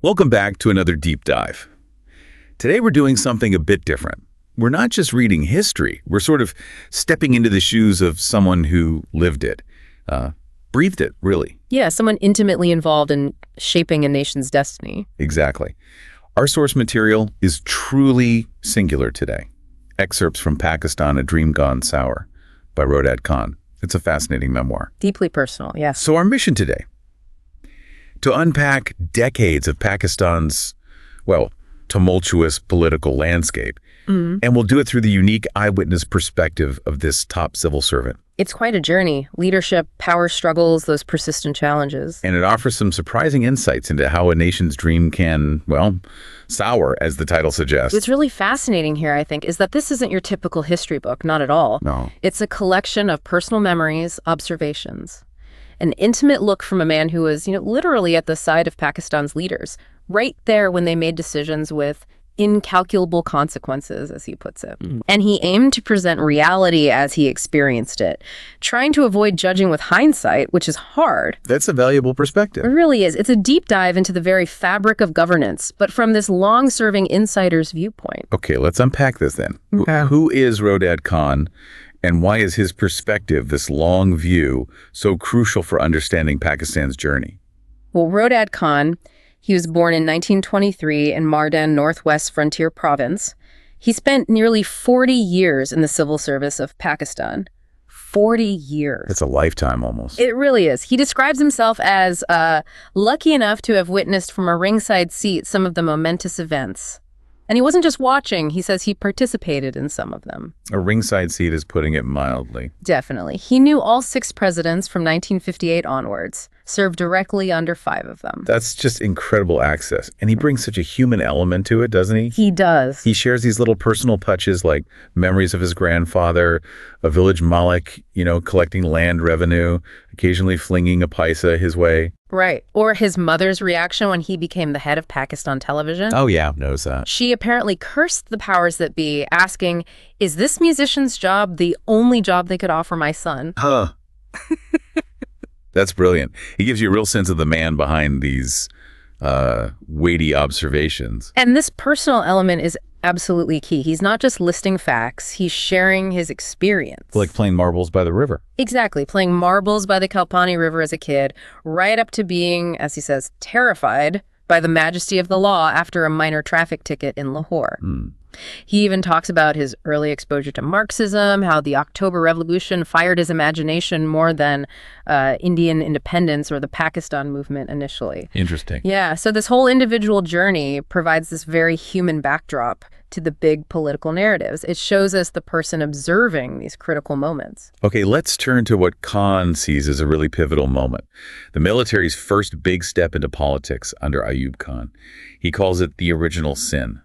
Welcome back to another deep dive. Today we're doing something a bit different. We're not just reading history, we're sort of stepping into the shoes of someone who lived it, breathed it, really. Yeah, someone intimately involved in shaping a nation's destiny. Exactly. Our source material is truly singular today. Excerpts from Pakistan, A Dream Gone Sour by Roedad Khan. It's a fascinating memoir. Deeply personal, yes. So our mission today, to unpack decades of Pakistan's, tumultuous political landscape. And we'll do it through the unique eyewitness perspective of this top civil servant. It's quite a journey. Leadership, power struggles, those persistent challenges. And it offers some surprising insights into how a nation's dream can, sour, as the title suggests. What's really fascinating here, I think, is that this isn't your typical history book, not at all. No. It's a collection of personal memories, observations. An intimate look from a man who was, literally at the side of Pakistan's leaders, right there when they made decisions with incalculable consequences, as he puts it. And he aimed to present reality as he experienced it, trying to avoid judging with hindsight, which is hard. That's a valuable perspective. It really is. It's a deep dive into the very fabric of governance, but from this long-serving insider's viewpoint. Okay, let's unpack this then. Okay. Who is Roedad Khan, and why is his perspective, this long view, so crucial for understanding Pakistan's journey? Well, Roedad Khan, he was born in 1923 in Mardan, Northwest Frontier Province. He spent nearly 40 years in the civil service of Pakistan. 40 years. It's a lifetime almost. It really is. He describes himself as lucky enough to have witnessed from a ringside seat some of the momentous events. And he wasn't just watching, he says he participated in some of them. A ringside seat is putting it mildly. Definitely. He knew all 6 presidents from 1958 onwards, served directly under 5 of them. That's just incredible access. And he brings such a human element to it, doesn't he? He does. He shares these little personal touches like memories of his grandfather, a village malik, collecting land revenue, occasionally flinging a paisa his way. Right. Or his mother's reaction when he became the head of Pakistan television. Oh, yeah, knows that. She apparently cursed the powers that be, asking, is this musician's job the only job they could offer my son? Huh. That's brilliant. He gives you a real sense of the man behind these weighty observations. And this personal element is absolutely key. He's not just listing facts, he's sharing his experience. Like playing marbles by the river. Exactly, playing marbles by the Kalpani River as a kid, right up to being, as he says, terrified by the majesty of the law after a minor traffic ticket in Lahore. He even talks about his early exposure to Marxism, how the October Revolution fired his imagination more than Indian independence or the Pakistan movement initially. Interesting. Yeah, so this whole individual journey provides this very human backdrop to the big political narratives. It shows us the person observing these critical moments. Okay, let's turn to what Khan sees as a really pivotal moment. The military's first big step into politics under Ayub Khan. He calls it the original sin.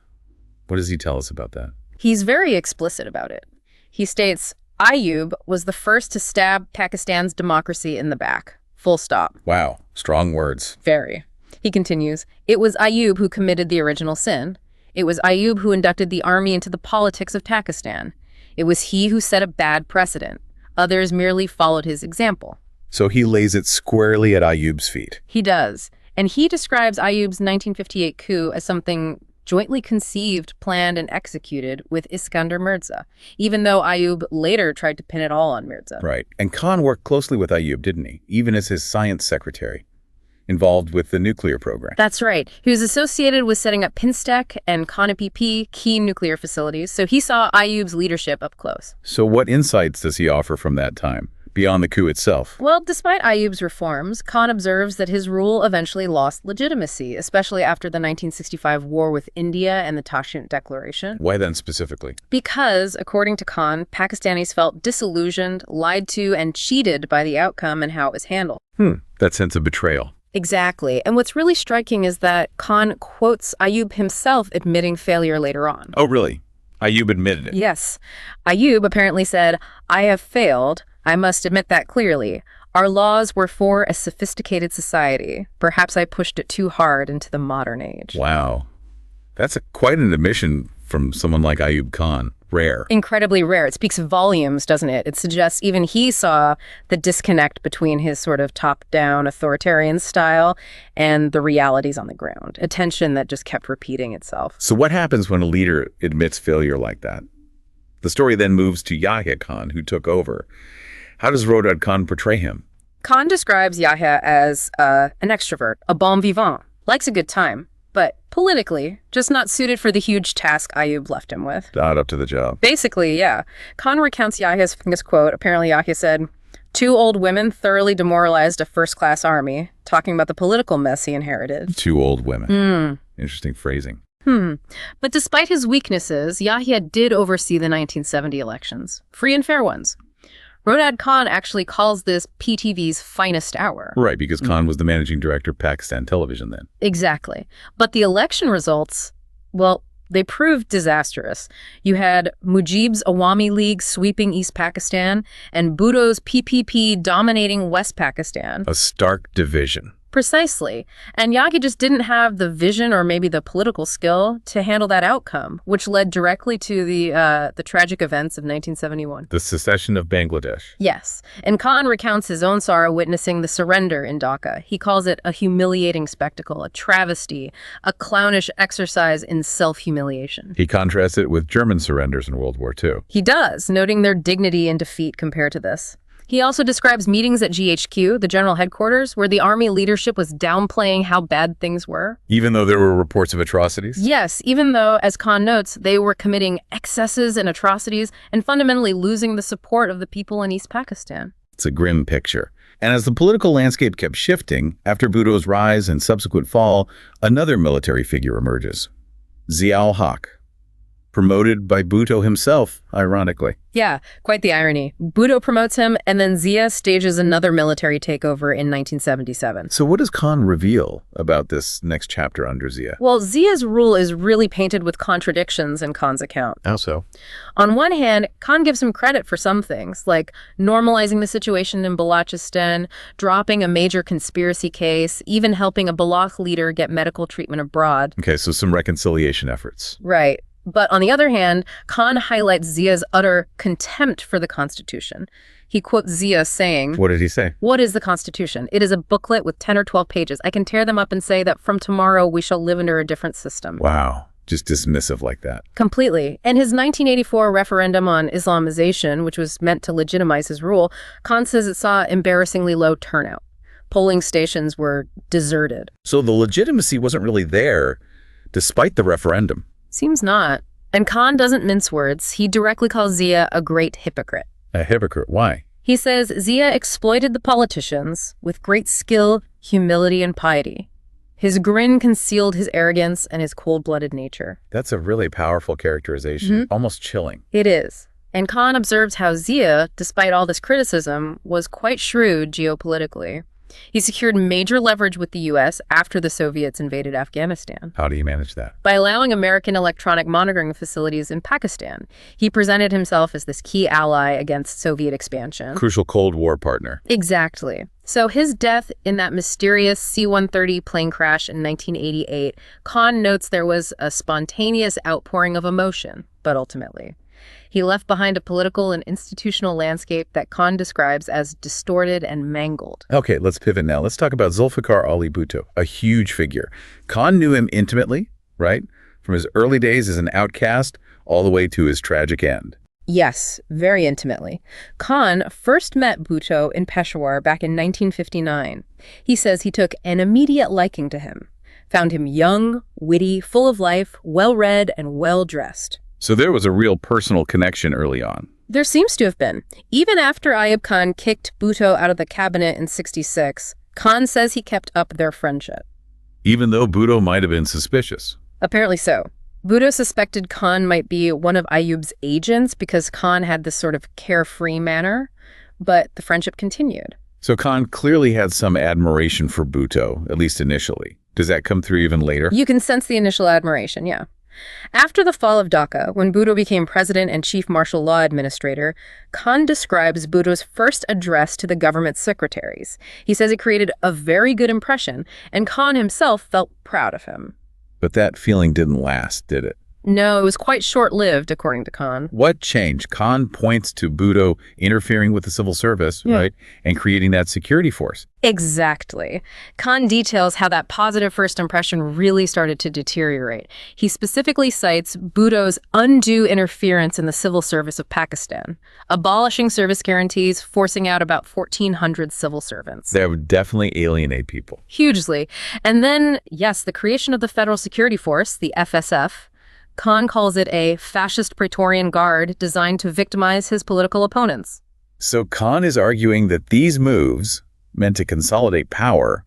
What does he tell us about that? He's very explicit about it. He states, Ayub was the first to stab Pakistan's democracy in the back. Full stop. Wow, strong words. Very. He continues, it was Ayub who committed the original sin. It was Ayub who inducted the army into the politics of Pakistan. It was he who set a bad precedent. Others merely followed his example. So he lays it squarely at Ayub's feet. He does. And he describes Ayub's 1958 coup as something jointly conceived, planned, and executed with Iskandar Mirza, even though Ayub later tried to pin it all on Mirza. Right. And Khan worked closely with Ayub, didn't he? Even as his science secretary, involved with the nuclear program. That's right. He was associated with setting up Pinstek and Kanapipi, key nuclear facilities, so he saw Ayub's leadership up close. So what insights does he offer from that time, beyond the coup itself? Well, despite Ayub's reforms, Khan observes that his rule eventually lost legitimacy, especially after the 1965 war with India and the Tashkent Declaration. Why then specifically? Because, according to Khan, Pakistanis felt disillusioned, lied to, and cheated by the outcome and how it was handled. That sense of betrayal. Exactly. And what's really striking is that Khan quotes Ayub himself admitting failure later on. Oh, really? Ayub admitted it? Yes. Ayub apparently said, I have failed. I must admit that clearly. Our laws were for a sophisticated society. Perhaps I pushed it too hard into the modern age. Wow. That's quite an admission from someone like Ayub Khan. rare. Incredibly rare. It speaks volumes, doesn't it? It suggests even he saw the disconnect between his sort of top-down authoritarian style and the realities on the ground. A tension that just kept repeating itself. So what happens when a leader admits failure like that? The story then moves to Yahya Khan, who took over. How does Roedad Khan portray him? Khan describes Yahya as an extrovert, a bon vivant, likes a good time, but politically, just not suited for the huge task Ayub left him with. Not up to the job. Basically, yeah. Khan recounts Yahya's famous quote. Apparently, Yahya said, "Two old women thoroughly demoralized a first-class army," talking about the political mess he inherited. Two old women. Interesting phrasing. But despite his weaknesses, Yahya did oversee the 1970 elections. Free and fair ones. Roedad Khan actually calls this PTV's finest hour. Right, because Khan was the managing director of Pakistan television then. Exactly. But the election results, well, they proved disastrous. You had Mujib's Awami League sweeping East Pakistan and Bhutto's PPP dominating West Pakistan. A stark division. Precisely. And Yahya just didn't have the vision or maybe the political skill to handle that outcome, which led directly to the tragic events of 1971. The secession of Bangladesh. Yes. And Khan recounts his own sorrow witnessing the surrender in Dhaka. He calls it a humiliating spectacle, a travesty, a clownish exercise in self-humiliation. He contrasts it with German surrenders in World War II. He does, noting their dignity in defeat compared to this. He also describes meetings at GHQ, the general headquarters, where the army leadership was downplaying how bad things were. Even though there were reports of atrocities? Yes, even though, as Khan notes, they were committing excesses and atrocities and fundamentally losing the support of the people in East Pakistan. It's a grim picture. And as the political landscape kept shifting, after Bhutto's rise and subsequent fall, another military figure emerges. Zia-ul-Haq. Promoted by Bhutto himself, ironically. Yeah, quite the irony. Bhutto promotes him, and then Zia stages another military takeover in 1977. So what does Khan reveal about this next chapter under Zia? Well, Zia's rule is really painted with contradictions in Khan's account. How so? On one hand, Khan gives him credit for some things, like normalizing the situation in Balochistan, dropping a major conspiracy case, even helping a Baloch leader get medical treatment abroad. Okay, so some reconciliation efforts. Right. But on the other hand, Khan highlights Zia's utter contempt for the Constitution. He quotes Zia saying, What did he say? "What is the Constitution? It is a booklet with 10 or 12 pages. I can tear them up and say that from tomorrow we shall live under a different system." Wow. Just dismissive like that. Completely. And his 1984 referendum on Islamization, which was meant to legitimize his rule, Khan says it saw embarrassingly low turnout. Polling stations were deserted. So the legitimacy wasn't really there, despite the referendum. Seems not. And Khan doesn't mince words. He directly calls Zia a great hypocrite. A hypocrite. Why? He says Zia exploited the politicians with great skill, humility, and piety. His grin concealed his arrogance and his cold-blooded nature. That's a really powerful characterization, almost chilling. It is. And Khan observes how Zia, despite all this criticism, was quite shrewd geopolitically. He secured major leverage with the U.S. after the Soviets invaded Afghanistan. How do you manage that? By allowing American electronic monitoring facilities in Pakistan, he presented himself as this key ally against Soviet expansion. Crucial Cold War partner. Exactly. So his death in that mysterious C-130 plane crash in 1988, Khan notes there was a spontaneous outpouring of emotion, but ultimately, he left behind a political and institutional landscape that Khan describes as distorted and mangled. Okay, let's pivot now. Let's talk about Zulfikar Ali Bhutto, a huge figure. Khan knew him intimately, right? From his early days as an outcast all the way to his tragic end. Yes, very intimately. Khan first met Bhutto in Peshawar back in 1959. He says he took an immediate liking to him, found him young, witty, full of life, well-read, and well-dressed. So there was a real personal connection early on. There seems to have been. Even after Ayub Khan kicked Bhutto out of the cabinet in '66, Khan says he kept up their friendship. Even though Bhutto might have been suspicious. Apparently so. Bhutto suspected Khan might be one of Ayub's agents because Khan had this sort of carefree manner, but the friendship continued. So Khan clearly had some admiration for Bhutto, at least initially. Does that come through even later? You can sense the initial admiration, yeah. After the fall of Dhaka, when Bhutto became president and chief martial law administrator, Khan describes Bhutto's first address to the government secretaries. He says it created a very good impression, and Khan himself felt proud of him. But that feeling didn't last, did it? No, it was quite short-lived, according to Khan. What changed? Khan points to Bhutto interfering with the civil service, right, and creating that security force. Exactly. Khan details how that positive first impression really started to deteriorate. He specifically cites Bhutto's undue interference in the civil service of Pakistan, abolishing service guarantees, forcing out about 1,400 civil servants. That would definitely alienate people. Hugely. And then, yes, the creation of the Federal Security Force, the FSF, Khan calls it a fascist Praetorian Guard designed to victimize his political opponents. So Khan is arguing that these moves, meant to consolidate power,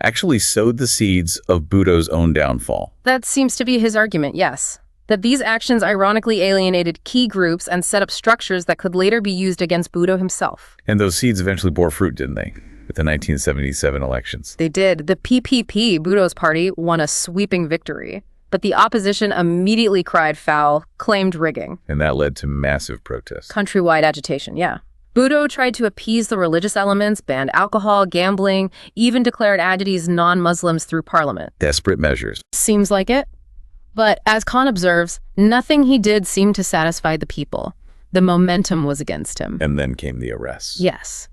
actually sowed the seeds of Bhutto's own downfall. That seems to be his argument, yes. That these actions ironically alienated key groups and set up structures that could later be used against Bhutto himself. And those seeds eventually bore fruit, didn't they? With the 1977 elections. They did. The PPP, Bhutto's party, won a sweeping victory. But the opposition immediately cried foul, claimed rigging. And that led to massive protests. Countrywide agitation, yeah. Bhutto tried to appease the religious elements, banned alcohol, gambling, even declared Adjadis non-Muslims through parliament. Desperate measures. Seems like it. But as Khan observes, nothing he did seemed to satisfy the people. The momentum was against him. And then came the arrests. Yes.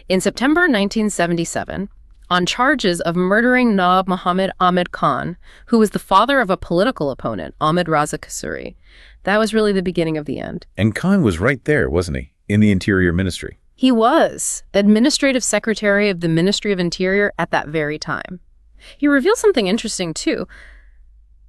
In September 1977, on charges of murdering Nawab Muhammad Ahmed Khan, who was the father of a political opponent, Ahmed Raza Kasuri. That was really the beginning of the end. And Khan was right there, wasn't he? In the Interior Ministry. He was administrative secretary of the Ministry of Interior at that very time. He revealed something interesting, too.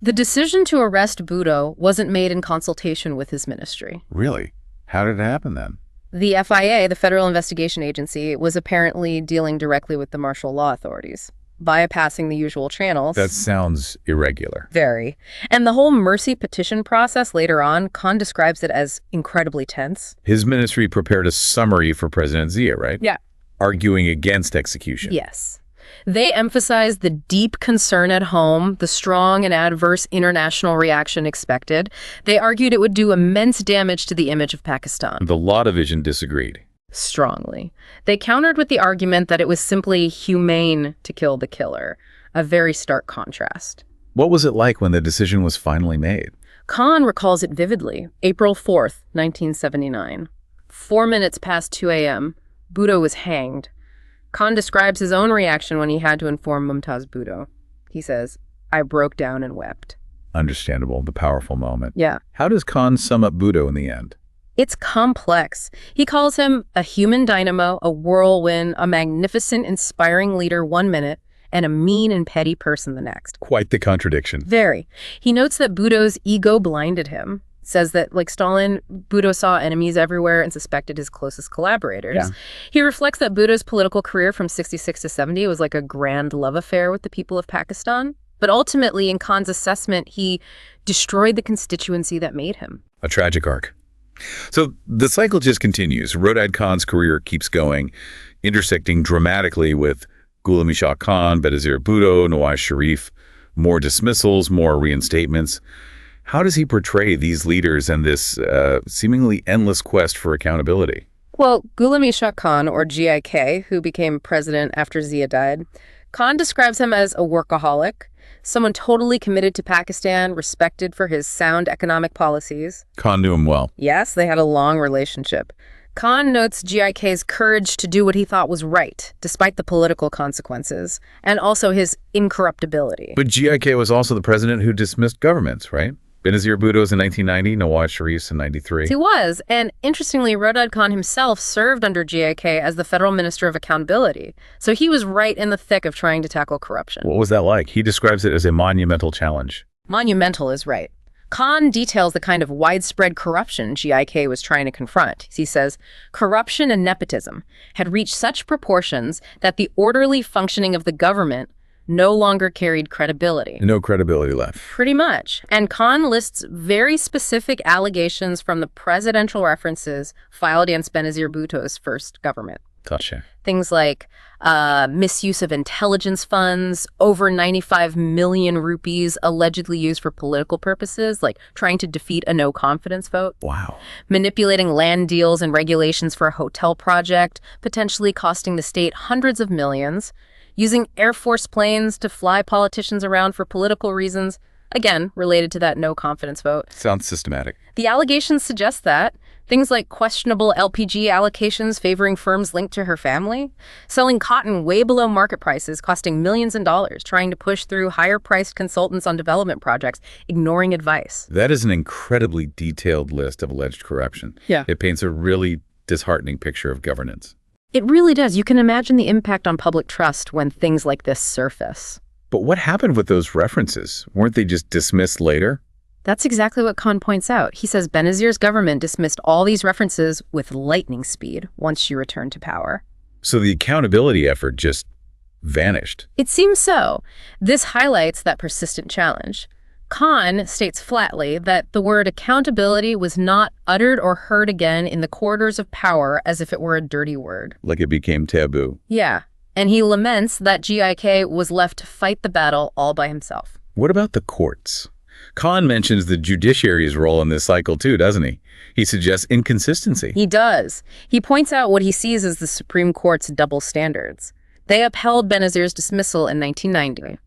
The decision to arrest Bhutto wasn't made in consultation with his ministry. Really? How did it happen then? The FIA, the Federal Investigation Agency, was apparently dealing directly with the martial law authorities, bypassing the usual channels. That sounds irregular. Very. And the whole mercy petition process later on, Khan describes it as incredibly tense. His ministry prepared a summary for President Zia, right? Yeah. Arguing against execution. Yes. They emphasized the deep concern at home, the strong and adverse international reaction expected. They argued it would do immense damage to the image of Pakistan. The law division disagreed. Strongly. They countered with the argument that it was simply humane to kill the killer, a very stark contrast. What was it like when the decision was finally made? Khan recalls it vividly. April 4th, 1979. 4 minutes past 2 a.m., Bhutto was hanged. Khan describes his own reaction when he had to inform Mumtaz Bhutto. He says, "I broke down and wept." Understandable, the powerful moment. Yeah. How does Khan sum up Bhutto in the end? It's complex. He calls him a human dynamo, a whirlwind, a magnificent, inspiring leader 1 minute, and a mean and petty person the next. Quite the contradiction. Very. He notes that Bhutto's ego blinded him. Says that, like Stalin, Bhutto saw enemies everywhere and suspected his closest collaborators. Yeah. He reflects that Bhutto's political career from 66 to 70 was like a grand love affair with the people of Pakistan. But ultimately, in Khan's assessment, he destroyed the constituency that made him. A tragic arc. So the cycle just continues. Roedad Khan's career keeps going, intersecting dramatically with Ghulam Shah Khan, Benazir Bhutto, Nawaz Sharif, more dismissals, more reinstatements. How does he portray these leaders and this seemingly endless quest for accountability? Well, Ghulam Shah Khan, or GIK, who became president after Zia died, Khan describes him as a workaholic, someone totally committed to Pakistan, respected for his sound economic policies. Khan knew him well. Yes, they had a long relationship. Khan notes GIK's courage to do what he thought was right, despite the political consequences, and also his incorruptibility. But GIK was also the president who dismissed governments, right? Benazir Bhutto was in 1990, Nawaz Sharif's in 93. He was, and interestingly, Roedad Khan himself served under GIK as the Federal Minister of Accountability, so he was right in the thick of trying to tackle corruption. What was that like? He describes it as a monumental challenge. Monumental is right. Khan details the kind of widespread corruption GIK was trying to confront. He says, corruption and nepotism had reached such proportions that the orderly functioning of the government no longer carried credibility. No credibility left. Pretty much. And Khan lists very specific allegations from the presidential references filed against Benazir Bhutto's first government. Gotcha. Things like misuse of intelligence funds, over 95 million rupees allegedly used for political purposes, like trying to defeat a no-confidence vote. Wow. Manipulating land deals and regulations for a hotel project, potentially costing the state hundreds of millions. Using Air Force planes to fly politicians around for political reasons, again, related to that no confidence vote. Sounds systematic. The allegations suggest that. Things like questionable LPG allocations favoring firms linked to her family, selling cotton way below market prices, costing millions in dollars, trying to push through higher-priced consultants on development projects, ignoring advice. That is an incredibly detailed list of alleged corruption. Yeah. It paints a really disheartening picture of governance. It really does. You can imagine the impact on public trust when things like this surface. But what happened with those references? Weren't they just dismissed later? That's exactly what Khan points out. He says Benazir's government dismissed all these references with lightning speed once she returned to power. So the accountability effort just vanished. It seems so. This highlights that persistent challenge. Khan states flatly that the word accountability was not uttered or heard again in the corridors of power as if it were a dirty word. Like it became taboo. Yeah, and he laments that GIK was left to fight the battle all by himself. What about the courts? Khan mentions the judiciary's role in this cycle too, doesn't he? He suggests inconsistency. He does. He points out what he sees as the Supreme Court's double standards. They upheld Benazir's dismissal in 1990.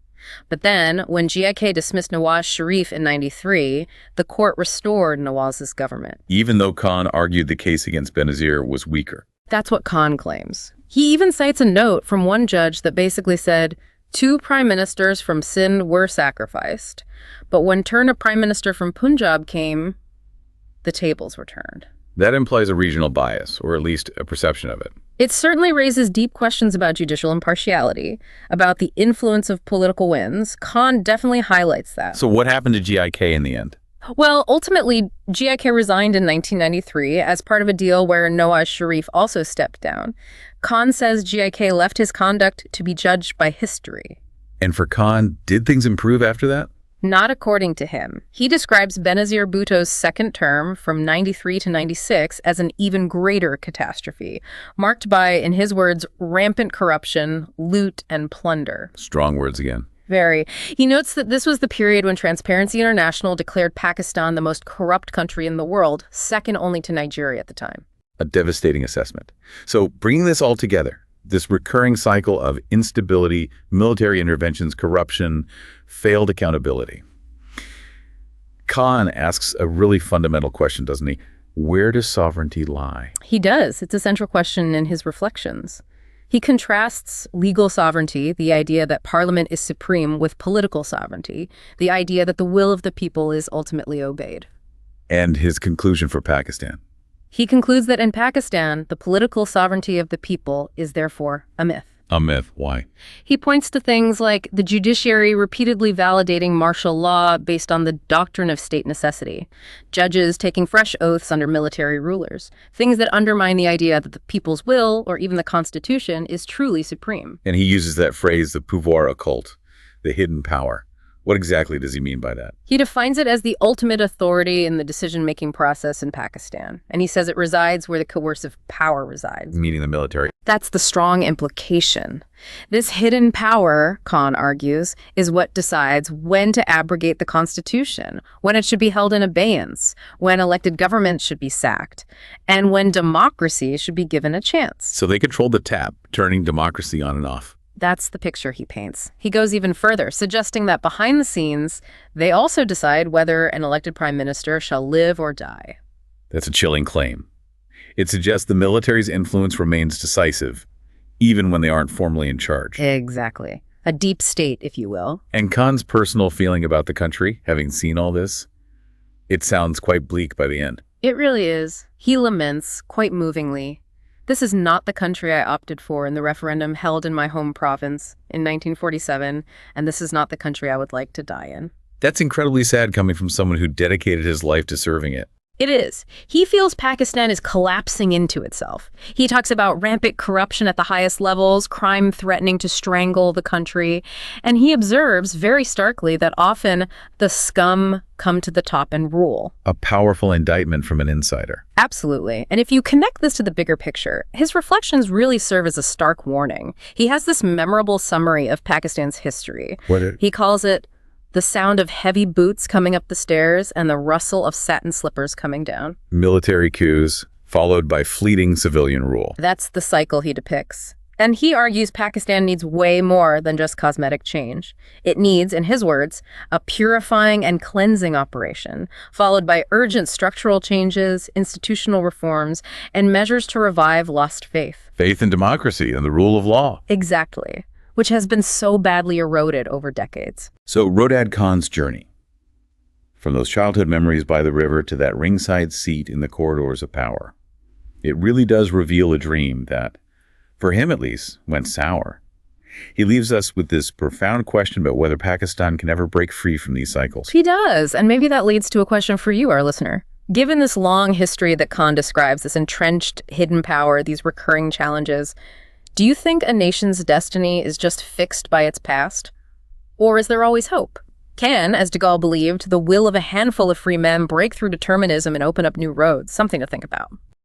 But then, when GIK dismissed Nawaz Sharif in 93, the court restored Nawaz's government. Even though Khan argued the case against Benazir was weaker. That's what Khan claims. He even cites a note from one judge that basically said, 2 prime ministers from Sindh were sacrificed, but when turn a prime minister from Punjab came, the tables were turned. That implies a regional bias, or at least a perception of it. It certainly raises deep questions about judicial impartiality, about the influence of political winds. Khan definitely highlights that. So what happened to GIK in the end? Well, ultimately, GIK resigned in 1993 as part of a deal where Nawaz Sharif also stepped down. Khan says GIK left his conduct to be judged by history. And for Khan, did things improve after that? Not according to him. He describes Benazir Bhutto's second term from 93 to 96 as an even greater catastrophe, marked by, in his words, rampant corruption, loot, and plunder. Strong words again. Very. He notes that this was the period when Transparency International declared Pakistan the most corrupt country in the world, second only to Nigeria at the time. A devastating assessment. So bringing this all together, this recurring cycle of instability, military interventions, corruption, failed accountability. Khan asks a really fundamental question, doesn't he? Where does sovereignty lie? He does. It's a central question in his reflections. He contrasts legal sovereignty, the idea that parliament is supreme, with political sovereignty, the idea that the will of the people is ultimately obeyed. And his conclusion for Pakistan. He concludes that in Pakistan, the political sovereignty of the people is therefore a myth. A myth. Why? He points to things like the judiciary repeatedly validating martial law based on the doctrine of state necessity, judges taking fresh oaths under military rulers, things that undermine the idea that the people's will, or even the Constitution, is truly supreme. And he uses that phrase, the pouvoir occult, the hidden power. What exactly does he mean by that? He defines it as the ultimate authority in the decision-making process in Pakistan, and he says it resides where the coercive power resides. Meaning the military. That's the strong implication. This hidden power, Khan argues, is what decides when to abrogate the Constitution, when it should be held in abeyance, when elected governments should be sacked, and when democracy should be given a chance. So they control the tap, turning democracy on and off. That's the picture he paints. He goes even further, suggesting that behind the scenes, they also decide whether an elected prime minister shall live or die. That's a chilling claim. It suggests the military's influence remains decisive, even when they aren't formally in charge. Exactly. A deep state, if you will. And Khan's personal feeling about the country, having seen all this, it sounds quite bleak by the end. It really is. He laments, quite movingly, "This is not the country I opted for in the referendum held in my home province in 1947, and this is not the country I would like to die in." That's incredibly sad coming from someone who dedicated his life to serving it. It is. He feels Pakistan is collapsing into itself. He talks about rampant corruption at the highest levels, crime threatening to strangle the country, and he observes very starkly that often the scum come to the top and rule. A powerful indictment from an insider. Absolutely. And if you connect this to the bigger picture, his reflections really serve as a stark warning. He has this memorable summary of Pakistan's history. He calls it the sound of heavy boots coming up the stairs and the rustle of satin slippers coming down. Military coups, followed by fleeting civilian rule. That's the cycle he depicts. And he argues Pakistan needs way more than just cosmetic change. It needs, in his words, a purifying and cleansing operation, followed by urgent structural changes, institutional reforms, and measures to revive lost faith. Faith in democracy and the rule of law. Exactly, which has been so badly eroded over decades. So Roedad Khan's journey, from those childhood memories by the river to that ringside seat in the corridors of power, it really does reveal a dream that, for him at least, went sour. He leaves us with this profound question about whether Pakistan can ever break free from these cycles. He does, and maybe that leads to a question for you, our listener. Given this long history that Khan describes, this entrenched hidden power, these recurring challenges, do you think a nation's destiny is just fixed by its past? Or is there always hope? Can, as de Gaulle believed, the will of a handful of free men break through determinism and open up new roads? Something to think about.